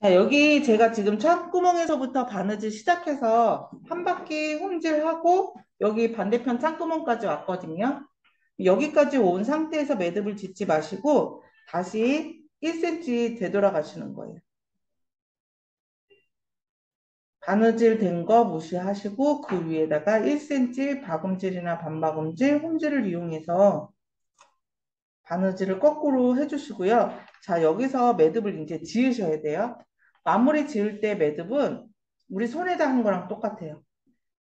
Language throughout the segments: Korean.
자, 여기 제가 지금 창구멍에서부터 바느질 시작해서 한 바퀴 혼질하고 여기 반대편 창구멍까지 왔거든요. 여기까지 온 상태에서 매듭을 짓지 마시고 다시 1cm 되돌아가시는 거예요. 바느질 된 거 무시하시고 그 위에다가 1cm 박음질이나 반박음질, 혼질을 이용해서 바느질을 거꾸로 해주시고요. 자, 여기서 매듭을 이제 지으셔야 돼요. 마무리 지을 때 매듭은 우리 손에다 한 거랑 똑같아요.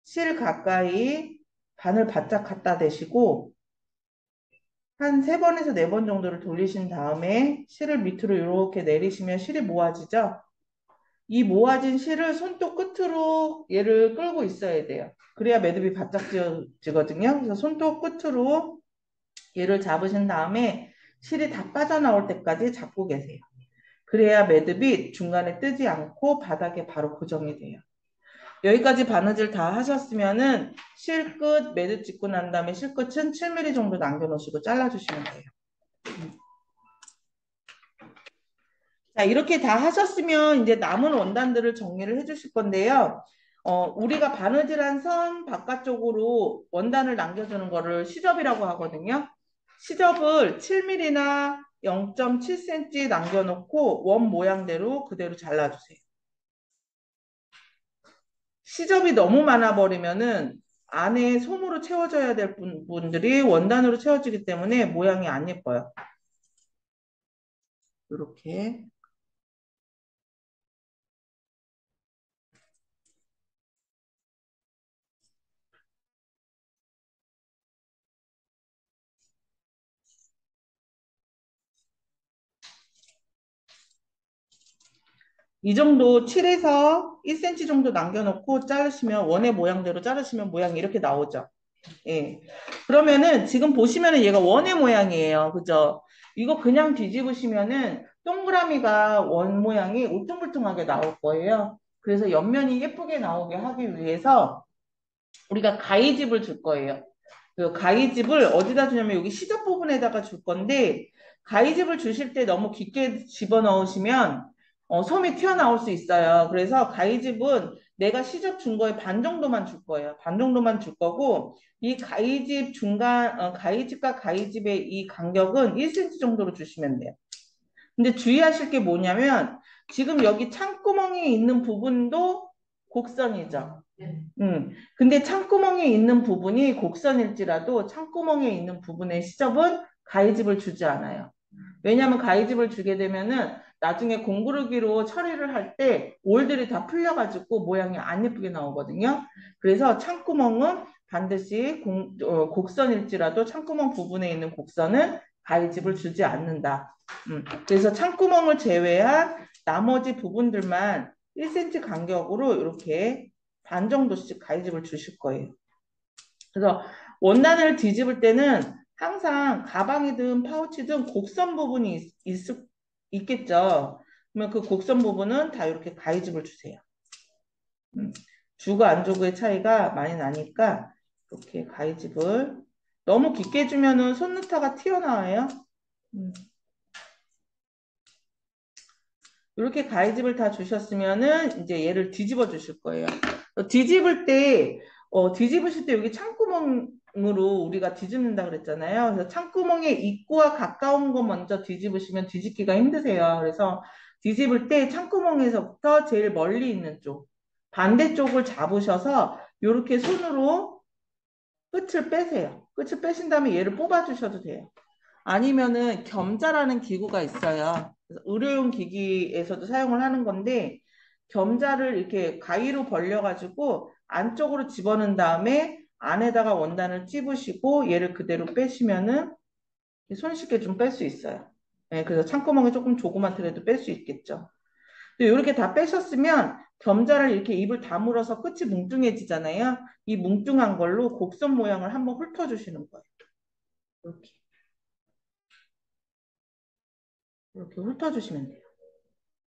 실 가까이 바늘 바짝 갖다 대시고 한 세 번에서 네 번 정도를 돌리신 다음에 실을 밑으로 이렇게 내리시면 실이 모아지죠? 이 모아진 실을 손톱 끝으로 얘를 끌고 있어야 돼요. 그래야 매듭이 바짝 지어지거든요. 그래서 손톱 끝으로 얘를 잡으신 다음에 실이 다 빠져나올 때까지 잡고 계세요. 그래야 매듭이 중간에 뜨지 않고 바닥에 바로 고정이 돼요. 여기까지 바느질 다 하셨으면은 실끝 매듭 짓고 난 다음에 실끝은 7mm 정도 남겨놓으시고 잘라주시면 돼요. 자, 이렇게 다 하셨으면 이제 남은 원단들을 정리를 해주실 건데요. 우리가 바느질한 선 바깥쪽으로 원단을 남겨주는 거를 시접이라고 하거든요. 시접을 7mm나 0.7cm 남겨놓고 원 모양대로 그대로 잘라주세요. 시접이 너무 많아 버리면은 안에 솜으로 채워져야 될 분들이 원단으로 채워지기 때문에 모양이 안 예뻐요. 이렇게. 이 정도 7에서 1cm 정도 남겨놓고 자르시면 원의 모양대로 자르시면 모양이 이렇게 나오죠. 예. 그러면은 지금 보시면은 얘가 원의 모양이에요. 그죠? 이거 그냥 뒤집으시면은 동그라미가 원 모양이 울퉁불퉁하게 나올 거예요. 그래서 옆면이 예쁘게 나오게 하기 위해서 우리가 가위집을 줄 거예요. 그 가위집을 어디다 주냐면 여기 시접 부분에다가 줄 건데 가위집을 주실 때 너무 깊게 집어넣으시면 솜이 튀어나올 수 있어요. 그래서 가위집은 내가 시접 준 거에 반 정도만 줄 거예요. 반 정도만 줄 거고 이 가위집 중간 가위집과 가위집의 이 간격은 1cm 정도로 주시면 돼요. 근데 주의하실 게 뭐냐면 지금 여기 창구멍이 있는 부분도 곡선이죠. 근데 창구멍에 있는 부분이 곡선일지라도 창구멍에 있는 부분의 시접은 가위집을 주지 않아요. 왜냐하면 가위집을 주게 되면은 나중에 공구르기로 처리를 할 때 올들이 다 풀려가지고 모양이 안 예쁘게 나오거든요. 그래서 창구멍은 반드시 곡선일지라도 창구멍 부분에 있는 곡선은 가위집을 주지 않는다. 그래서 창구멍을 제외한 나머지 부분들만 1cm 간격으로 이렇게 반 정도씩 가위집을 주실 거예요. 그래서 원단을 뒤집을 때는 항상 가방이든 파우치든 곡선 부분이 있겠죠. 그러면 그 곡선 부분은 다 이렇게 가위집을 주세요. 주고 안 주고의 차이가 많이 나니까 이렇게 가위집을 너무 깊게 주면은 손누타가 튀어나와요. 음, 이렇게 가위집을 다 주셨으면은 이제 얘를 뒤집어 주실 거예요. 뒤집을 때, 뒤집으실 때 여기 창구멍으로 우리가 뒤집는다 그랬잖아요. 그래서 창구멍의 입구와 가까운 거 먼저 뒤집으시면 뒤집기가 힘드세요. 그래서 뒤집을 때 창구멍에서부터 제일 멀리 있는 쪽, 반대쪽을 잡으셔서 이렇게 손으로 끝을 빼세요. 끝을 빼신 다음에 얘를 뽑아 주셔도 돼요. 아니면은 겸자라는 기구가 있어요. 그래서 의료용 기기에서도 사용을 하는 건데 겸자를 이렇게 가위로 벌려가지고 안쪽으로 집어넣은 다음에 안에다가 원단을 찝으시고 얘를 그대로 빼시면은 손쉽게 좀 뺄 수 있어요. 네, 그래서 창구멍이 조금 조그맣더라도 뺄 수 있겠죠. 이렇게 다 빼셨으면 겸자를 이렇게 입을 다물어서 끝이 뭉뚱해지잖아요. 이 뭉뚱한 걸로 곡선 모양을 한번 훑어주시는 거예요. 이렇게 이렇게 훑어주시면 돼요.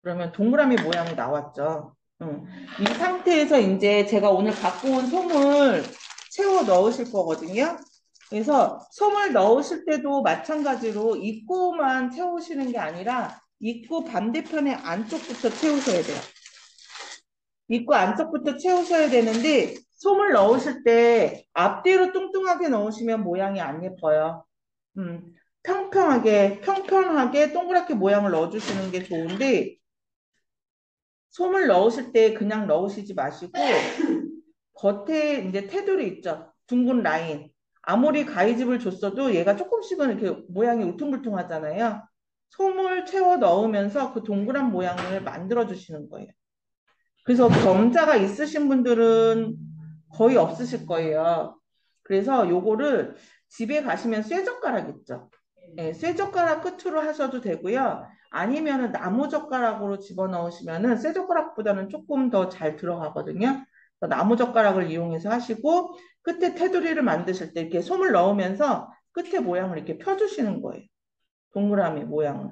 그러면 동그라미 모양이 나왔죠. 응. 이 상태에서 이제 제가 오늘 갖고 온 솜을 채워 넣으실 거거든요. 그래서 솜을 넣으실 때도 마찬가지로 입구만 채우시는 게 아니라 입구 반대편의 안쪽부터 채우셔야 돼요. 입구 안쪽부터 채우셔야 되는데 솜을 넣으실 때 앞뒤로 뚱뚱하게 넣으시면 모양이 안 예뻐요. 평평하게 동그랗게 모양을 넣어주시는 게 좋은데 솜을 넣으실 때 그냥 넣으시지 마시고 겉에 이제 테두리 있죠. 둥근 라인. 아무리 가위집을 줬어도 얘가 조금씩은 이렇게 모양이 울퉁불퉁하잖아요. 솜을 채워 넣으면서 그 동그란 모양을 만들어 주시는 거예요. 그래서 점자가 있으신 분들은 거의 없으실 거예요. 그래서 요거를 집에 가시면 쇠젓가락 있죠. 네, 쇠젓가락 끝으로 하셔도 되고요. 아니면은 나무젓가락으로 집어넣으시면은 쇠젓가락보다는 조금 더 잘 들어가거든요. 그래서 나무젓가락을 이용해서 하시고 끝에 테두리를 만드실 때 이렇게 솜을 넣으면서 끝에 모양을 이렇게 펴주시는 거예요. 동그라미 모양을.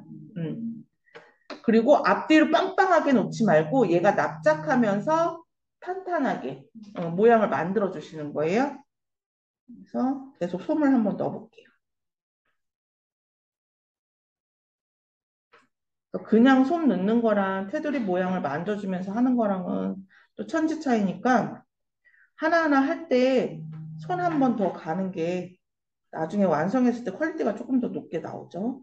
그리고 앞뒤로 빵빵하게 놓지 말고 얘가 납작하면서 탄탄하게 모양을 만들어 주시는 거예요. 그래서 계속 솜을 한번 넣어볼게요. 그냥 솜 넣는 거랑 테두리 모양을 만져주면서 하는 거랑은 또 천지 차이니까 하나하나 할 때 손 한 번 더 가는 게 나중에 완성했을 때 퀄리티가 조금 더 높게 나오죠.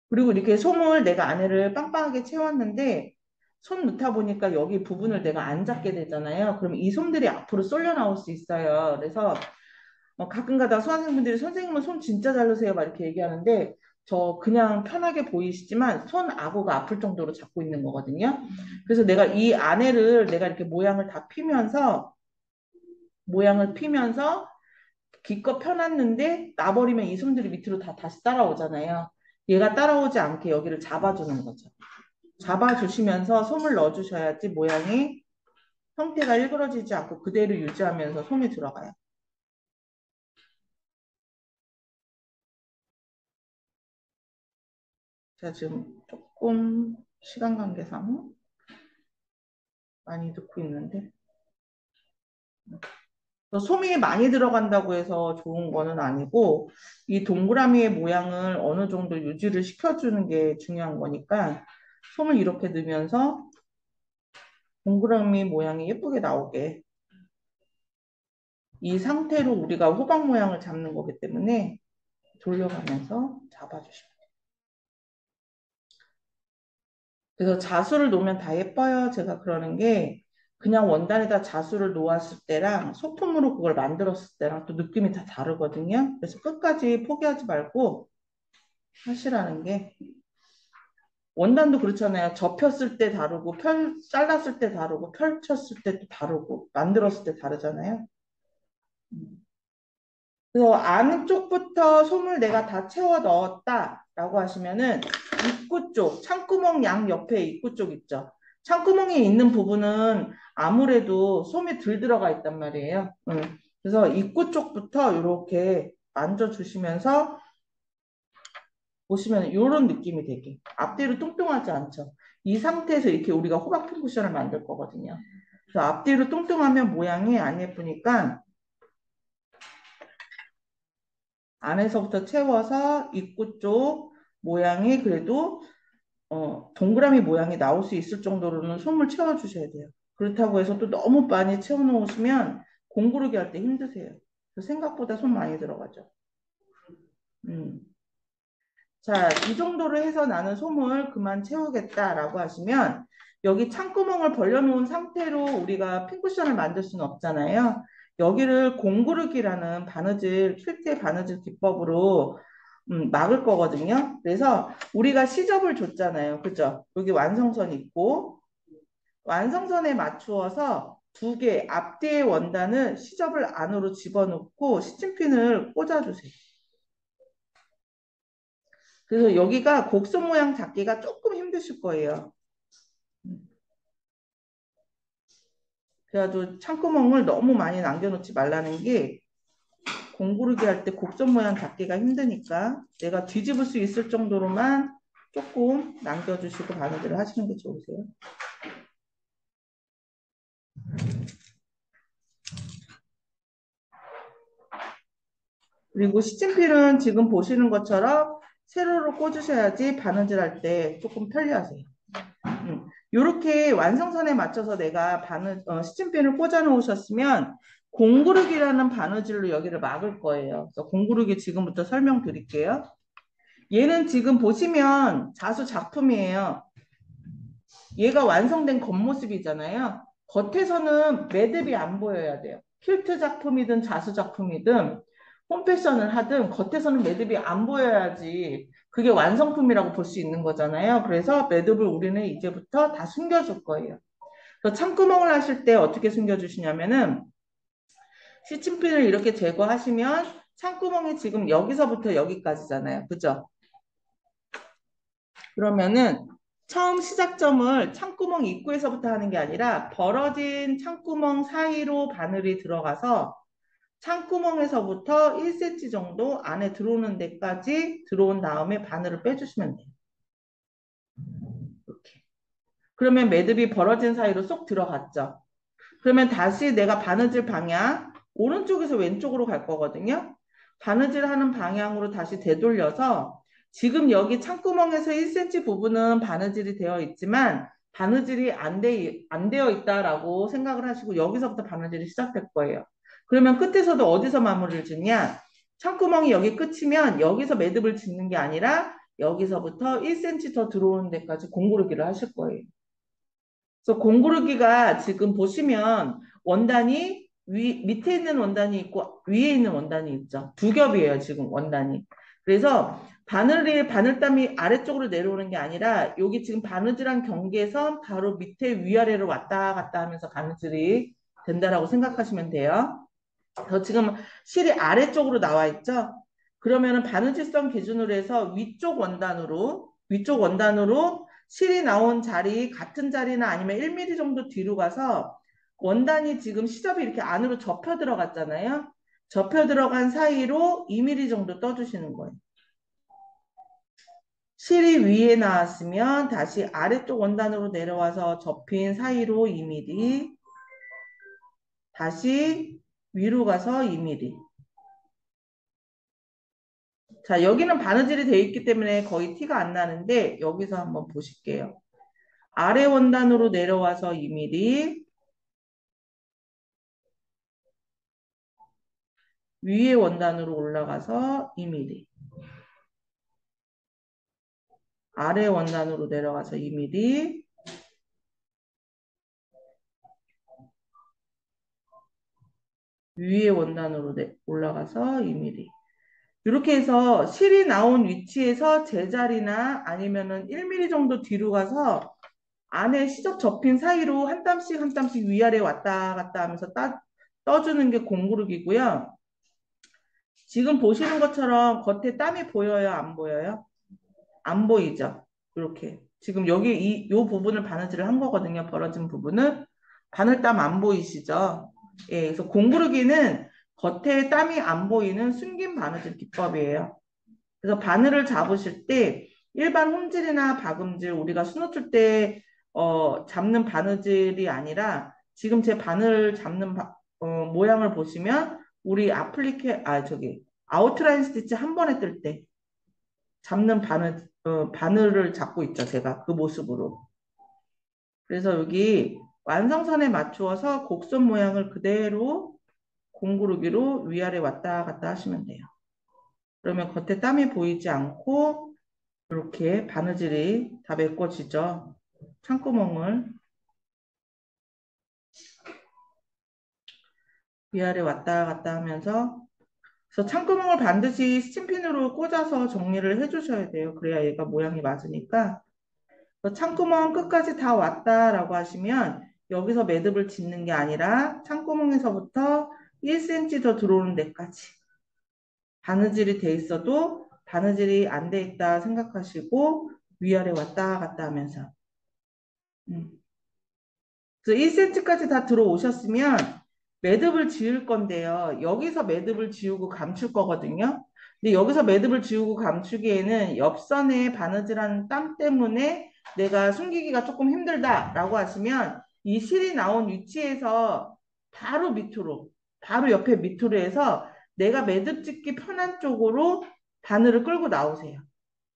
그리고 이렇게 솜을 내가 안에를 빵빵하게 채웠는데 손 넣다 보니까 여기 부분을 내가 안 잡게 되잖아요. 그럼 이 솜들이 앞으로 쏠려 나올 수 있어요. 그래서 가끔 가다 수강생분들이 선생님은 손 진짜 잘 넣으세요. 막 이렇게 얘기하는데 저 그냥 편하게 보이시지만 손 아구가 아플 정도로 잡고 있는 거거든요. 그래서 내가 이 안에를 내가 이렇게 모양을 피면서 기껏 펴놨는데 놔버리면 이 솜들이 밑으로 다 다시 따라오잖아요. 얘가 따라오지 않게 여기를 잡아주는 거죠. 잡아주시면서 솜을 넣어주셔야지 모양이 형태가 일그러지지 않고 그대로 유지하면서 솜이 들어가요. 제가 지금 조금 시간 관계상 많이 넣고 있는데 솜이 많이 들어간다고 해서 좋은 거는 아니고 이 동그라미의 모양을 어느 정도 유지를 시켜주는 게 중요한 거니까 솜을 이렇게 넣으면서 동그라미 모양이 예쁘게 나오게 이 상태로 우리가 호박 모양을 잡는 거기 때문에 돌려가면서 잡아주시면 돼요. 그래서 자수를 놓으면 다 예뻐요. 제가 그러는 게 그냥 원단에다 자수를 놓았을 때랑 소품으로 그걸 만들었을 때랑 또 느낌이 다 다르거든요. 그래서 끝까지 포기하지 말고 하시라는 게 원단도 그렇잖아요. 접혔을 때 다르고 잘랐을 때 다르고 펼쳤을 때도 다르고 만들었을 때 다르잖아요. 그래서 안쪽부터 솜을 내가 다 채워 넣었다라고 하시면은 입구 쪽, 창구멍 양 옆에 입구 쪽 있죠. 창구멍이 있는 부분은 아무래도 솜이 덜 들어가 있단 말이에요. 그래서 입구 쪽부터 이렇게 만져주시면서 보시면 이런 느낌이 되게 앞뒤로 뚱뚱하지 않죠. 이 상태에서 이렇게 우리가 호박핀 쿠션을 만들 거거든요. 그래서 앞뒤로 뚱뚱하면 모양이 안 예쁘니까 안에서부터 채워서 입구 쪽 모양이 그래도 동그라미 모양이 나올 수 있을 정도로는 솜을 채워주셔야 돼요. 그렇다고 해서 또 너무 많이 채워놓으시면 공구르기 할 때 힘드세요. 생각보다 솜 많이 들어가죠. 음. 자, 이 정도로 해서 나는 솜을 그만 채우겠다라고 하시면 여기 창구멍을 벌려놓은 상태로 우리가 핀쿠션을 만들 수는 없잖아요. 여기를 공구르기라는 바느질, 퀼트의 바느질 기법으로 막을 거거든요. 그래서 우리가 시접을 줬잖아요. 그죠? 여기 완성선 있고 완성선에 맞추어서 두 개 앞뒤의 원단을 시접을 안으로 집어넣고 시침핀을 꽂아주세요. 그래서 여기가 곡선 모양 잡기가 조금 힘드실 거예요. 그래가지고 창구멍을 너무 많이 남겨놓지 말라는 게 공구르기 할 때 곡선 모양 잡기가 힘드니까 내가 뒤집을 수 있을 정도로만 조금 남겨주시고 바느질을 하시는 게 좋으세요. 그리고 시침필은 지금 보시는 것처럼 세로로 꽂으셔야지 바느질 할 때 조금 편리하세요. 이렇게 완성선에 맞춰서 내가 시침핀을 꽂아 놓으셨으면 공구르기라는 바느질로 여기를 막을 거예요. 그래서 공구르기 지금부터 설명드릴게요. 얘는 지금 보시면 자수 작품이에요. 얘가 완성된 겉모습이잖아요. 겉에서는 매듭이 안 보여야 돼요. 퀼트 작품이든 자수 작품이든 홈패션을 하든 겉에서는 매듭이 안 보여야지 그게 완성품이라고 볼 수 있는 거잖아요. 그래서 매듭을 우리는 이제부터 다 숨겨줄 거예요. 그래서 창구멍을 하실 때 어떻게 숨겨주시냐면은 시침핀을 이렇게 제거하시면 창구멍이 지금 여기서부터 여기까지잖아요. 그죠? 그러면은 처음 시작점을 창구멍 입구에서부터 하는 게 아니라 벌어진 창구멍 사이로 바늘이 들어가서 창구멍에서부터 1cm 정도 안에 들어오는 데까지 들어온 다음에 바늘을 빼주시면 돼요. 이렇게. 그러면 매듭이 벌어진 사이로 쏙 들어갔죠. 그러면 다시 내가 바느질 방향 오른쪽에서 왼쪽으로 갈 거거든요. 바느질 하는 방향으로 다시 되돌려서 지금 여기 창구멍에서 1cm 부분은 바느질이 되어 있지만 바느질이 안 되어 있다라고 생각을 하시고 여기서부터 바느질이 시작될 거예요. 그러면 끝에서도 어디서 마무리를 짓냐? 창구멍이 여기 끝이면 여기서 매듭을 짓는 게 아니라 여기서부터 1cm 더 들어오는 데까지 공구르기를 하실 거예요. 그래서 공구르기가 지금 보시면 원단이 밑에 있는 원단이 있고 위에 있는 원단이 있죠. 두 겹이에요, 지금 원단이. 그래서 바늘땀이 아래쪽으로 내려오는 게 아니라 여기 지금 바느질한 경계선 바로 밑에 위아래로 왔다 갔다 하면서 바느질이 된다라고 생각하시면 돼요. 그래서 지금 실이 아래쪽으로 나와 있죠. 그러면은 바느질선 기준으로 해서 위쪽 원단으로 실이 나온 자리 같은 자리나 아니면 1mm 정도 뒤로 가서 원단이 지금 시접이 이렇게 안으로 접혀 들어갔잖아요. 접혀 들어간 사이로 2mm 정도 떠주시는 거예요. 실이 위에 나왔으면 다시 아래쪽 원단으로 내려와서 접힌 사이로 2mm, 다시 위로 가서 2mm. 자, 여기는 바느질이 되어 있기 때문에 거의 티가 안 나는데 여기서 한번 보실게요. 아래 원단으로 내려와서 2mm, 위에 원단으로 올라가서 2mm, 아래 원단으로 내려가서 2mm, 위에 원단으로 올라가서 2mm. 이렇게 해서 실이 나온 위치에서 제자리나 아니면은 1mm 정도 뒤로 가서 안에 시접 접힌 사이로 한 땀씩 한 땀씩 위아래 왔다 갔다 하면서 떠주는 게 공구르기고요. 지금 보시는 것처럼 겉에 땀이 보여요? 안 보여요? 안 보이죠? 이렇게. 지금 여기 요 부분을 바느질을 한 거거든요. 벌어진 부분은. 바늘땀 안 보이시죠? 예, 그래서 공구르기는 겉에 땀이 안 보이는 숨긴 바느질 기법이에요. 그래서 바늘을 잡으실 때 일반 홈질이나 박음질 우리가 수놓칠 때 잡는 바느질이 아니라 지금 제 바늘 잡는 모양을 보시면 우리 아웃라인 스티치 한 번에 뜰 때 잡는 바늘을 잡고 있죠. 제가 그 모습으로. 그래서 여기 완성선에 맞추어서 곡선 모양을 그대로 공구르기로 위아래 왔다 갔다 하시면 돼요. 그러면 겉에 땀이 보이지 않고 이렇게 바느질이 다 메꿔지죠. 창구멍을 위아래 왔다 갔다 하면서 그래서 창구멍을 반드시 스팀핀으로 꽂아서 정리를 해주셔야 돼요. 그래야 얘가 모양이 맞으니까. 창구멍 끝까지 다 왔다라고 하시면 여기서 매듭을 짓는 게 아니라 창구멍에서부터 1cm 더 들어오는 데까지 바느질이 돼 있어도 바느질이 안 돼 있다 생각하시고 위아래 왔다 갔다 하면서 그래서 1cm까지 다 들어오셨으면 매듭을 지을 건데요. 여기서 매듭을 지우고 감출 거거든요. 근데 여기서 매듭을 지우고 감추기에는 옆선에 바느질하는 땀 때문에 내가 숨기기가 조금 힘들다라고 하시면 이 실이 나온 위치에서 바로 밑으로, 바로 옆에 밑으로 해서 내가 매듭 짓기 편한 쪽으로 바늘을 끌고 나오세요.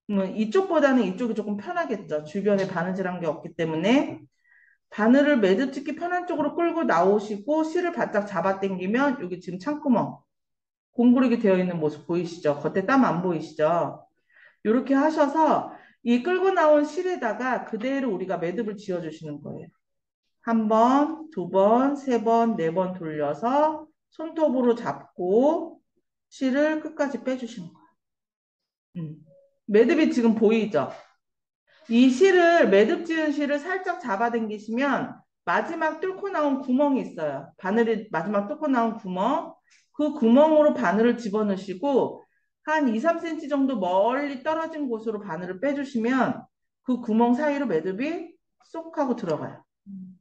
이쪽보다는 이쪽이 조금 편하겠죠. 주변에 바느질한 게 없기 때문에 바늘을 매듭 짓기 편한 쪽으로 끌고 나오시고 실을 바짝 잡아 당기면 여기 지금 창구멍 공구르기 되어 있는 모습 보이시죠? 겉에 땀 안 보이시죠? 이렇게 하셔서 이 끌고 나온 실에다가 그대로 우리가 매듭을 지어주시는 거예요. 한 번, 두 번, 세 번, 네 번 돌려서 손톱으로 잡고 실을 끝까지 빼주시는 거예요. 매듭이 지금 보이죠? 이 실을, 매듭 지은 실을 살짝 잡아당기시면 마지막 뚫고 나온 구멍이 있어요. 바늘이 마지막 뚫고 나온 구멍. 그 구멍으로 바늘을 집어넣으시고 한 2, 3cm 정도 멀리 떨어진 곳으로 바늘을 빼주시면 그 구멍 사이로 매듭이 쏙 하고 들어가요.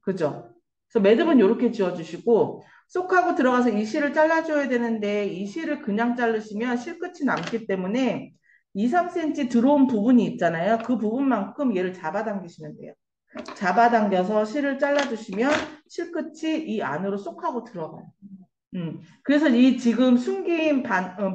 그죠? 그래서 매듭은 이렇게 지어주시고 쏙 하고 들어가서 이 실을 잘라줘야 되는데 이 실을 그냥 자르시면 실끝이 남기 때문에 2, 3cm 들어온 부분이 있잖아요. 그 부분만큼 얘를 잡아당기시면 돼요. 잡아당겨서 실을 잘라주시면 실끝이 이 안으로 쏙 하고 들어가요. 그래서 이 지금 숨긴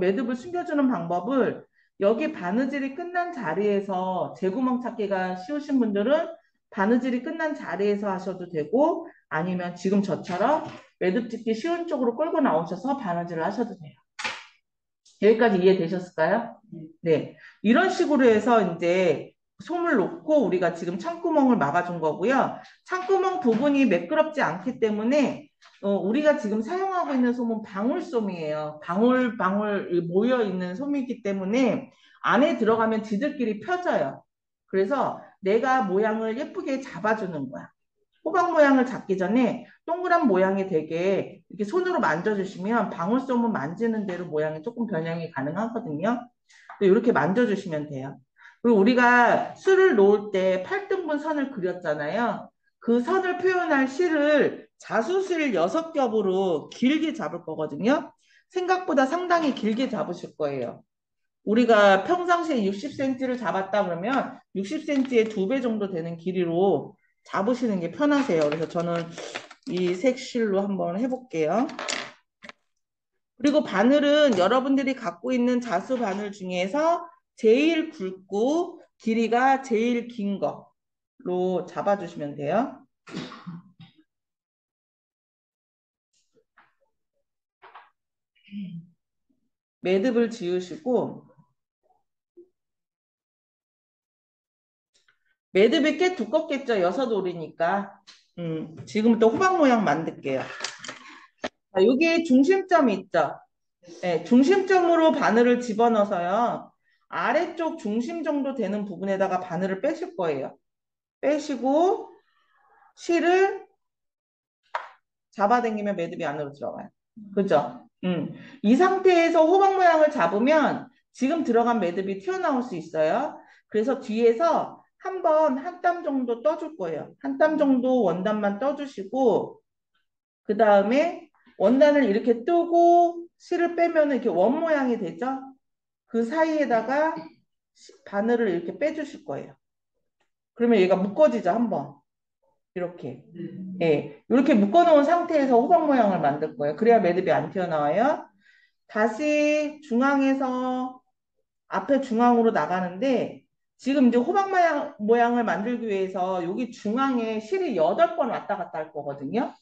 매듭을 숨겨주는 방법을 여기 바느질이 끝난 자리에서 재구멍 찾기가 쉬우신 분들은 바느질이 끝난 자리에서 하셔도 되고 아니면 지금 저처럼 매듭 짓기 쉬운 쪽으로 끌고 나오셔서 바느질을 하셔도 돼요. 여기까지 이해되셨을까요? 네. 이런 식으로 해서 이제 솜을 놓고 우리가 지금 창구멍을 막아준 거고요. 창구멍 부분이 매끄럽지 않기 때문에 우리가 지금 사용하고 있는 솜은 방울솜이에요. 방울 모여 있는 솜이기 때문에 안에 들어가면 지들끼리 펴져요. 그래서 내가 모양을 예쁘게 잡아주는 거야. 호박 모양을 잡기 전에 동그란 모양이 되게 이렇게 손으로 만져주시면 방울솜은 만지는 대로 모양이 조금 변형이 가능하거든요. 이렇게 만져주시면 돼요. 그리고 우리가 술을 놓을 때 8등분 선을 그렸잖아요. 그 선을 표현할 실을 자수실 6겹으로 길게 잡을 거거든요. 생각보다 상당히 길게 잡으실 거예요. 우리가 평상시에 60cm를 잡았다 그러면 60cm의 2배 정도 되는 길이로 잡으시는 게 편하세요. 그래서 저는 이 색실로 한번 해볼게요. 그리고 바늘은 여러분들이 갖고 있는 자수 바늘 중에서 제일 굵고 길이가 제일 긴 거로 잡아주시면 돼요. 매듭을 지으시고 매듭이 꽤 두껍겠죠. 6올이니까. 지금부터 호박 모양 만들게요. 자, 여기 중심점이 있죠. 네, 중심점으로 바늘을 집어넣어서요. 아래쪽 중심 정도 되는 부분에다가 바늘을 빼실 거예요. 빼시고 실을 잡아당기면 매듭이 안으로 들어가요. 그죠? 이 상태에서 호박 모양을 잡으면 지금 들어간 매듭이 튀어나올 수 있어요. 그래서 뒤에서 한 번 한 땀 정도 떠줄 거예요. 한 땀 정도 원단만 떠주시고 그 다음에 원단을 이렇게 뜨고 실을 빼면 이렇게 원 모양이 되죠? 그 사이에다가 바늘을 이렇게 빼주실 거예요. 그러면 얘가 묶어지죠, 한번. 이렇게. 예. 이렇게 묶어놓은 상태에서 호박 모양을 만들 거예요. 그래야 매듭이 안 튀어나와요. 다시 중앙에서 앞에 중앙으로 나가는데 지금 이제 호박 모양을 만들기 위해서 여기 중앙에 실이 8번 왔다 갔다 할 거거든요.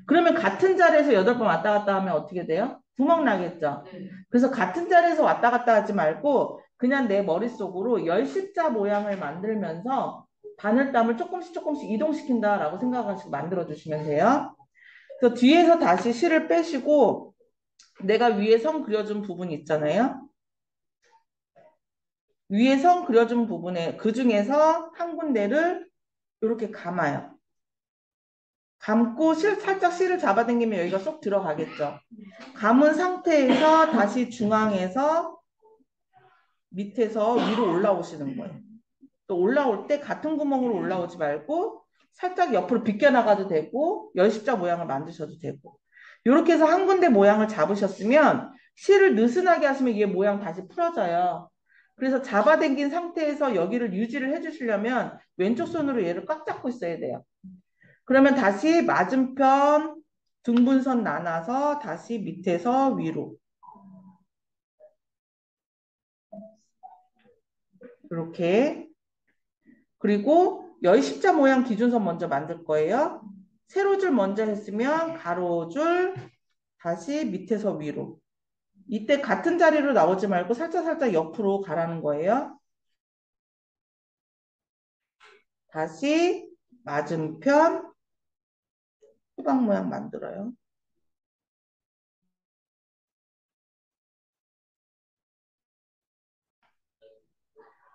그러면 같은 자리에서 8번 왔다 갔다 하면 어떻게 돼요? 구멍 나겠죠? 그래서 같은 자리에서 왔다 갔다 하지 말고 그냥 내 머릿속으로 열십자 모양을 만들면서 바늘땀을 조금씩 이동시킨다라고 생각하시고 만들어주시면 돼요. 그래서 뒤에서 다시 실을 빼시고 내가 위에 선 그려준 부분 있잖아요. 위에 선 그려준 부분에 그 중에서 한 군데를 이렇게 감아요. 감고 살짝 실을 잡아당기면 여기가 쏙 들어가겠죠. 감은 상태에서 다시 중앙에서 밑에서 위로 올라오시는 거예요. 또 올라올 때 같은 구멍으로 올라오지 말고 살짝 옆으로 비껴나가도 되고 열십자 모양을 만드셔도 되고 이렇게 해서 한 군데 모양을 잡으셨으면 실을 느슨하게 하시면 얘 모양 다시 풀어져요. 그래서 잡아당긴 상태에서 여기를 유지를 해주시려면 왼쪽 손으로 얘를 꽉 잡고 있어야 돼요. 그러면 다시 맞은편 등분선 나눠서 다시 밑에서 위로 이렇게. 그리고 열십자 모양 기준선 먼저 만들 거예요. 세로줄 먼저 했으면 가로줄 다시 밑에서 위로. 이때 같은 자리로 나오지 말고 살짝살짝 옆으로 가라는 거예요. 다시 맞은편 호박 모양 만들어요.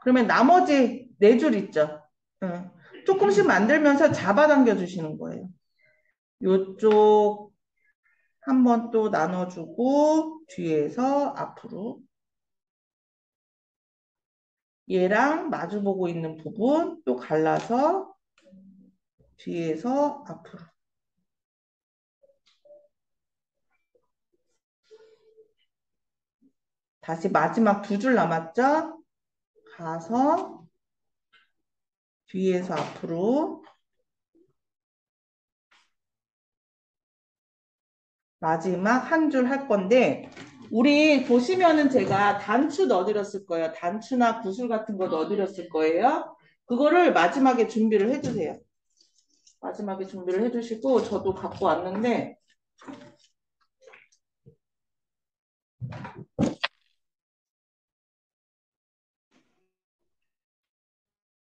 그러면 나머지 네 줄 있죠. 응. 조금씩 만들면서 잡아당겨 주시는 거예요. 요쪽 한번 또 나눠주고 뒤에서 앞으로 얘랑 마주보고 있는 부분 또 갈라서 뒤에서 앞으로 다시 마지막 두 줄 남았죠? 가서 뒤에서 앞으로 마지막 한 줄 할 건데 우리 보시면은 제가 단추 넣어드렸을 거예요. 단추나 구슬 같은 거 넣어드렸을 거예요. 그거를 마지막에 준비를 해주세요. 마지막에 준비를 해주시고 저도 갖고 왔는데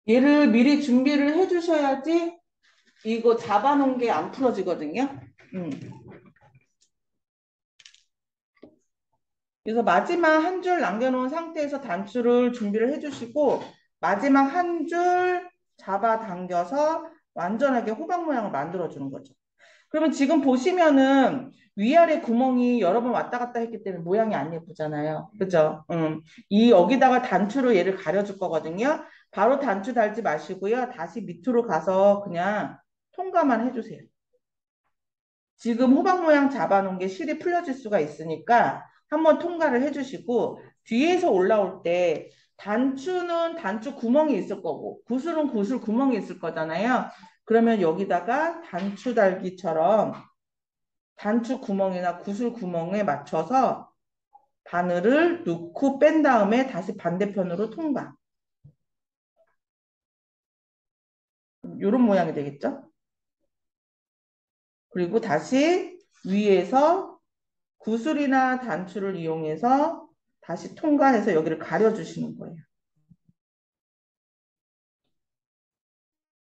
얘를 미리 준비를 해주셔야지 이거 잡아놓은 게 안 풀어지거든요. 그래서 마지막 한 줄 남겨놓은 상태에서 단추를 준비를 해주시고 마지막 한 줄 잡아당겨서 완전하게 호박 모양을 만들어주는 거죠. 그러면 지금 보시면은 위아래 구멍이 여러 번 왔다 갔다 했기 때문에 모양이 안 예쁘잖아요. 그죠? 이 여기다가 단추로 얘를 가려줄 거거든요. 바로 단추 달지 마시고요. 다시 밑으로 가서 그냥 통과만 해주세요. 지금 호박 모양 잡아놓은 게 실이 풀려질 수가 있으니까 한번 통과를 해주시고 뒤에서 올라올 때 단추는 단추 구멍이 있을 거고 구슬은 구슬 구멍이 있을 거잖아요. 그러면 여기다가 단추 달기처럼 단추 구멍이나 구슬 구멍에 맞춰서 바늘을 넣고 뺀 다음에 다시 반대편으로 통과. 이런 모양이 되겠죠? 그리고 다시 위에서 구슬이나 단추를 이용해서 다시 통과해서 여기를 가려주시는 거예요.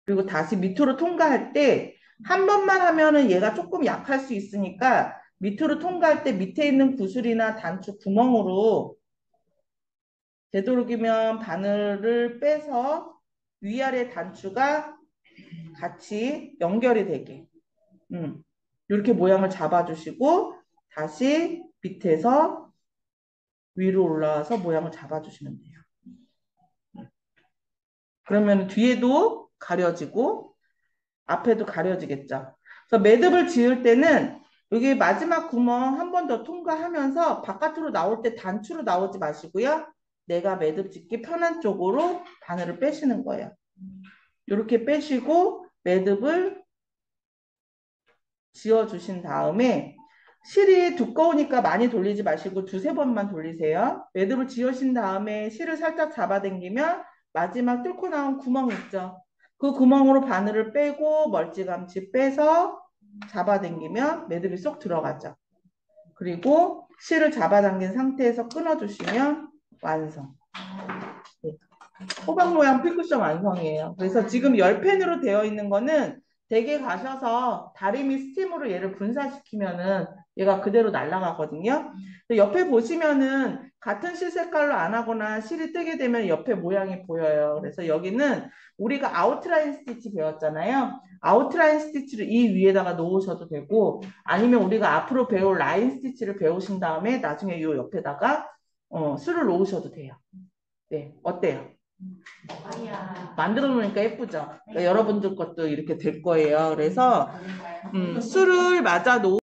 그리고 다시 밑으로 통과할 때 한 번만 하면은 얘가 조금 약할 수 있으니까 밑으로 통과할 때 밑에 있는 구슬이나 단추 구멍으로 되도록이면 바늘을 빼서 위아래 단추가 같이 연결이 되게 이렇게 모양을 잡아주시고 다시 밑에서 위로 올라와서 모양을 잡아주시면 돼요. 그러면 뒤에도 가려지고 앞에도 가려지겠죠. 그래서 매듭을 지을 때는 여기 마지막 구멍 한 번 더 통과하면서 바깥으로 나올 때 단추로 나오지 마시고요. 내가 매듭 짓기 편한 쪽으로 바늘을 빼시는 거예요. 이렇게 빼시고 매듭을 지어주신 다음에 실이 두꺼우니까 많이 돌리지 마시고 두세 번만 돌리세요. 매듭을 지으신 다음에 실을 살짝 잡아당기면 마지막 뚫고 나온 구멍 있죠. 그 구멍으로 바늘을 빼고 멀찌감치 빼서 잡아당기면 매듭이 쏙 들어가죠. 그리고 실을 잡아당긴 상태에서 끊어주시면 완성. 네. 호박 모양 필쿠션 완성이에요. 그래서 지금 10펜으로 되어 있는 거는 댁에 가셔서 다리미 스팀으로 얘를 분사시키면은 얘가 그대로 날아가거든요. 옆에 보시면은 같은 실 색깔로 안 하거나 실이 뜨게 되면 옆에 모양이 보여요. 그래서 여기는 우리가 아웃라인 스티치 배웠잖아요. 아웃라인 스티치를 이 위에다가 놓으셔도 되고 아니면 우리가 앞으로 배울 라인 스티치를 배우신 다음에 나중에 이 옆에다가 술을 놓으셔도 돼요. 네, 어때요? 만들어 놓으니까 예쁘죠? 그러니까 여러분들 것도 이렇게 될 거예요. 그래서 술을 맞아 놓